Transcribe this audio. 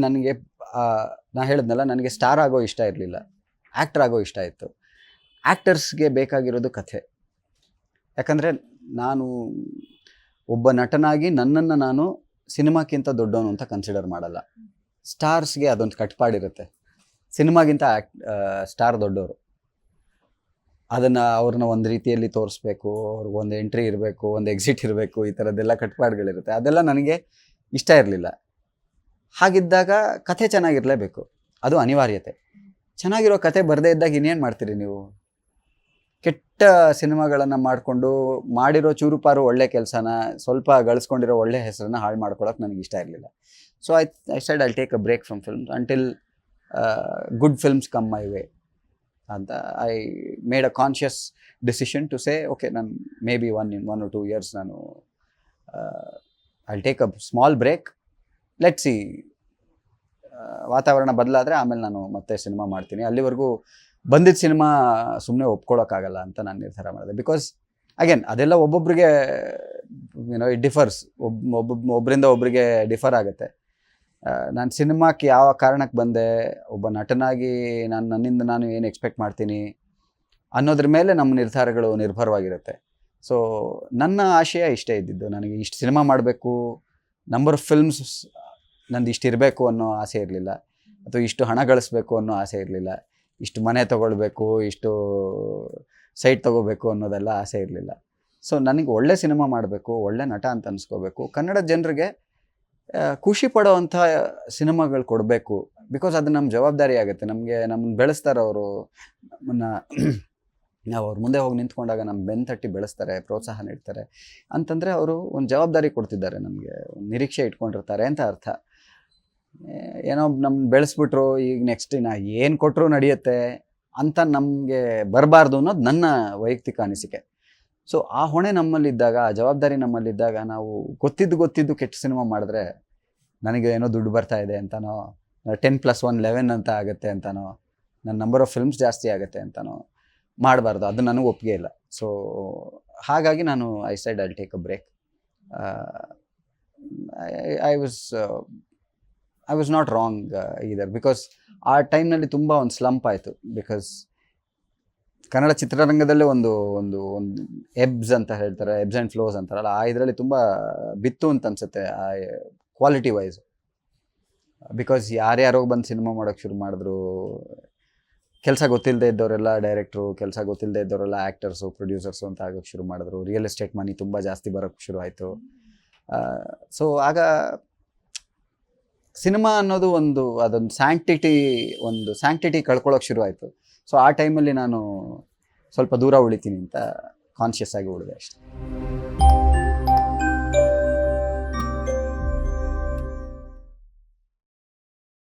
ನನಗೆ ನಾ ಹೇಳಿದ್ನಲ್ಲ, ನನಗೆ ಸ್ಟಾರ್ ಆಗೋ ಇಷ್ಟ ಇರಲಿಲ್ಲ, ಆ್ಯಕ್ಟರ್ ಆಗೋ ಇಷ್ಟ ಇತ್ತು. ಆ್ಯಕ್ಟರ್ಸ್ಗೆ ಬೇಕಾಗಿರೋದು ಕಥೆ. ಯಾಕಂದರೆ ನಾನು ಒಬ್ಬ ನಟನಾಗಿ ನನ್ನನ್ನು ನಾನು ಸಿನಿಮಾಕ್ಕಿಂತ ದೊಡ್ಡವನು ಅಂತ ಕನ್ಸಿಡರ್ ಮಾಡಲ್ಲ. ಸ್ಟಾರ್ಸ್ಗೆ ಅದೊಂದು ಕಟ್ಪಾಡಿರುತ್ತೆ, ಸಿನಿಮಾಗಿಂತ ಸ್ಟಾರ್ ದೊಡ್ಡವರು. ಅದನ್ನು ಅವ್ರನ್ನ ಒಂದು ರೀತಿಯಲ್ಲಿ ತೋರಿಸ್ಬೇಕು, ಅವ್ರಿಗೊಂದು ಎಂಟ್ರಿ ಇರಬೇಕು, ಒಂದು ಎಕ್ಸಿಟ್ ಇರಬೇಕು, ಈ ಥರದ್ದೆಲ್ಲ ಕಟ್ಪಾಡುಗಳಿರುತ್ತೆ. ಅದೆಲ್ಲ ನನಗೆ ಇಷ್ಟ ಇರಲಿಲ್ಲ. ಹಾಗಿದ್ದಾಗ ಕಥೆ ಚೆನ್ನಾಗಿರಲೇಬೇಕು, ಅದು ಅನಿವಾರ್ಯತೆ. ಚೆನ್ನಾಗಿರೋ ಕಥೆ ಬರದೇ ಇದ್ದಾಗ ಇನ್ನೇನು ಮಾಡ್ತೀರಿ ನೀವು? ಕೆಟ್ಟ ಸಿನಿಮಾಗಳನ್ನು ಮಾಡಿಕೊಂಡು ಮಾಡಿರೋ ಚೂರುಪಾರು ಒಳ್ಳೆ ಕೆಲಸನ, ಸ್ವಲ್ಪ ಗಳಿಸ್ಕೊಂಡಿರೋ ಒಳ್ಳೆ ಹೆಸರನ್ನ ಹಾಳು ಮಾಡ್ಕೊಳ್ಳೋಕೆ ನನಗೆ ಇಷ್ಟ ಇರಲಿಲ್ಲ. So I said I'll take a break from films until good films come my way ಅಂತ. I made a conscious decision to say okay, ನಾನು ಮೇ ಬಿ 1 or 2 years ನಾನು I'll take a small break, let see, ವಾತಾವರಣ ಬದಲಾದರೆ ಆಮೇಲೆ ನಾನು ಮತ್ತೆ cinema ಮಾಡ್ತೀನಿ. ಅಲ್ಲಿವರೆಗೂ ಬಂದಿದ್ದ ಸಿನಿಮಾ ಸುಮ್ಮನೆ ಒಪ್ಕೊಳ್ಳೋಕ್ಕಾಗಲ್ಲ ಅಂತ ನಾನು ನಿರ್ಧಾರ ಮಾಡಿದೆ. ಬಿಕಾಸ್ ಅಗೇನ್ ಅದೆಲ್ಲ ಒಬ್ಬೊಬ್ಬರಿಗೆ ಇಟ್ ಡಿಫರ್ಸ್, ಒಬ್ಬರಿಂದ ಒಬ್ಬರಿಗೆ ಡಿಫರ್ ಆಗುತ್ತೆ. ನಾನು ಸಿನಿಮಾಕ್ಕೆ ಯಾವ ಕಾರಣಕ್ಕೆ ಬಂದೆ, ಒಬ್ಬ ನಟನಾಗಿ ನನ್ನಿಂದ ನಾನು ಏನು ಎಕ್ಸ್ಪೆಕ್ಟ್ ಮಾಡ್ತೀನಿ ಅನ್ನೋದ್ರ ಮೇಲೆ ನಮ್ಮ ನಿರ್ಧಾರಗಳು ನಿರ್ಭರವಾಗಿರುತ್ತೆ. ಸೊ ನನ್ನ ಆಶಯ ಇಷ್ಟೇ ಇದ್ದಿದ್ದು, ನನಗೆ ಇಷ್ಟು ಸಿನಿಮಾ ಮಾಡಬೇಕು, ನಂಬರ್ ಆಫ್ ಫಿಲ್ಮ್ಸ್ ನಂದು ಇಷ್ಟು ಇರಬೇಕು ಅನ್ನೋ ಆಸೆ ಇರಲಿಲ್ಲ, ಅಥವಾ ಇಷ್ಟು ಹಣ ಗಳಿಸ್ಬೇಕು ಅನ್ನೋ ಆಸೆ ಇರಲಿಲ್ಲ, ಇಷ್ಟು ಮನೆ ತೊಗೊಳ್ಬೇಕು, ಇಷ್ಟು ಸೈಟ್ ತೊಗೋಬೇಕು ಅನ್ನೋದೆಲ್ಲ ಆಸೆ ಇರಲಿಲ್ಲ. ಸೊ ನನಗೆ ಒಳ್ಳೆ ಸಿನಿಮಾ ಮಾಡಬೇಕು, ಒಳ್ಳೆ ನಟ ಅಂತ ಅನಿಸ್ಕೋಬೇಕು, ಕನ್ನಡ ಜನರಿಗೆ ಖುಷಿ ಪಡೋವಂಥ ಸಿನಿಮಾಗಳು ಕೊಡಬೇಕು. ಬಿಕಾಸ್ ಅದು ನಮ್ಮ ಜವಾಬ್ದಾರಿ ಆಗುತ್ತೆ. ನಮ್ಮನ್ನು ಬೆಳೆಸ್ತಾರೆ ಅವರು, ನಾವು ಅವ್ರ ಮುಂದೆ ಹೋಗಿ ನಿಂತ್ಕೊಂಡಾಗ ನಮ್ಮ ಬೆನ್ನು ತಟ್ಟಿ ಬೆಳೆಸ್ತಾರೆ, ಪ್ರೋತ್ಸಾಹ ನೀಡ್ತಾರೆ ಅಂತಂದರೆ ಅವರು ಒಂದು ಜವಾಬ್ದಾರಿ ಕೊಡ್ತಿದ್ದಾರೆ, ನಮಗೆ ನಿರೀಕ್ಷೆ ಇಟ್ಕೊಂಡಿರ್ತಾರೆ ಅಂತ ಅರ್ಥ. ಏನೋ ನಮ್ಮನ್ನು ಬೆಳೆಸ್ಬಿಟ್ರು, ಈಗ ನೆಕ್ಸ್ಟ್ ಏನು ಕೊಟ್ಟರು ನಡೆಯುತ್ತೆ ಅಂತ ನಮಗೆ ಬರಬಾರ್ದು ಅನ್ನೋದು ನನ್ನ ವೈಯಕ್ತಿಕ ಅನಿಸಿಕೆ. ಸೊ ಆ ಹೊಣೆ ನಮ್ಮಲ್ಲಿದ್ದಾಗ, ಆ ಜವಾಬ್ದಾರಿ ನಮ್ಮಲ್ಲಿದ್ದಾಗ, ನಾವು ಗೊತ್ತಿದ್ದು ಕೆಟ್ಟ ಸಿನಿಮಾ ಮಾಡಿದ್ರೆ ನನಗೆ ಏನೋ ದುಡ್ಡು ಬರ್ತಾ ಇದೆ ಅಂತನೋ, 10+1 11 ಅಂತ ಆಗುತ್ತೆ ಅಂತನೋ, ನನ್ನ ನಂಬರ್ ಆಫ್ ಫಿಲ್ಮ್ಸ್ ಜಾಸ್ತಿ ಆಗುತ್ತೆ ಅಂತನೋ ಮಾಡಬಾರ್ದು. ಅದು ನನಗೆ ಒಪ್ಪಿಗೆ ಇಲ್ಲ. ಸೊ ಹಾಗಾಗಿ ನಾನು I said I'll take a break. I was not wrong either, because ಆ ಟೈಮ್ನಲ್ಲಿ ತುಂಬ ಒಂದು ಸ್ಲಂಪ್ ಆಯಿತು. ಬಿಕಾಸ್ ಕನ್ನಡ ಚಿತ್ರರಂಗದಲ್ಲೇ ಒಂದು ಒಂದು ಒಂದು ಎಬ್ಸ್ ಅಂತ ಹೇಳ್ತಾರೆ, ಎಬ್ಸ್ ಆ್ಯಂಡ್ ಫ್ಲೋಸ್ ಅಂತಾರಲ್ಲ, ಆ ಇದರಲ್ಲಿ ತುಂಬ ಬಿತ್ತು ಅಂತ ಅನಿಸುತ್ತೆ ಆ ಕ್ವಾಲಿಟಿ ವೈಸ್. ಬಿಕಾಸ್ ಯಾರ್ಯಾರೋ ಬಂದು ಸಿನಿಮಾ ಮಾಡೋಕ್ಕೆ ಶುರು ಮಾಡಿದ್ರು, ಕೆಲಸ ಗೊತ್ತಿಲ್ಲದೆ ಇದ್ದವರೆಲ್ಲ ಡೈರೆಕ್ಟ್ರು, ಕೆಲಸ ಗೊತ್ತಿಲ್ಲದೆ ಇದ್ದವರೆಲ್ಲ ಆ್ಯಕ್ಟರ್ಸು, ಪ್ರೊಡ್ಯೂಸರ್ಸು ಅಂತ ಆಗೋಕ್ಕೆ ಶುರು ಮಾಡಿದ್ರು. ರಿಯಲ್ ಎಸ್ಟೇಟ್ ಮನಿ ತುಂಬ ಜಾಸ್ತಿ ಬರೋಕ್ಕೆ ಶುರು ಆಯಿತು. ಸೊ ಆಗ ಸಿನಿಮಾ ಅನ್ನೋದು ಅದೊಂದು ಸ್ಯಾಂಕ್ಟಿಟಿ ಕಳ್ಕೊಳ್ಳೋಕೆ ಶುರು ಆಯಿತು. ಸೊ ಆ ಟೈಮಲ್ಲಿ ನಾನು ಸ್ವಲ್ಪ ದೂರ ಉಳಿತೀನಿ ಅಂತ ಕಾನ್ಷಿಯಸ್ ಆಗಿ ಉಳಿದೆ ಅಷ್ಟೇ.